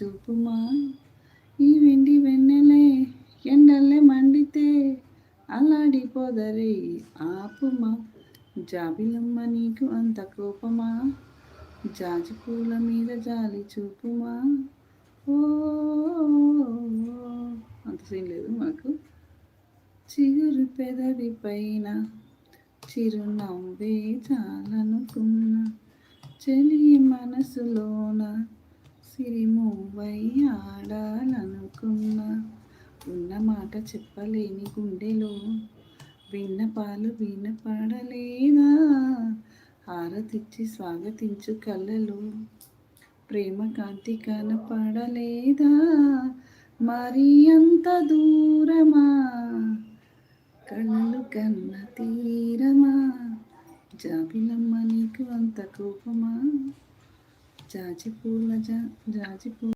చూపుమా. ఈ వెండి వెన్నెలే ఎండల్లే మండితే అల్లాడిపోదరే ఆపుమా. జాబిలమ్మ నీకు అంత కోపమా, జాజి పూల మీద జాలి చూపుమా. ఓ అంత సీన్ లేదు మనకు. చిగురు పెదవి పైన చిరునవ్వే చాలనుకున్నా, చలి మనసులోన సిరిమువ్వై ఆడాలనుకున్నా. ఉన్న మాట చెప్పలేని గుండెలో విన్నపాలు వినపడలేదా. హారతిచ్చి స్వాగతించు కళ్ళలో ప్రేమ కాంతి కనపడలేదా. మరి అంత దూరమా కలలు కన్న తీరమా. జాబిలమ్మ నీకు అంత కోపమా, జాజి పూల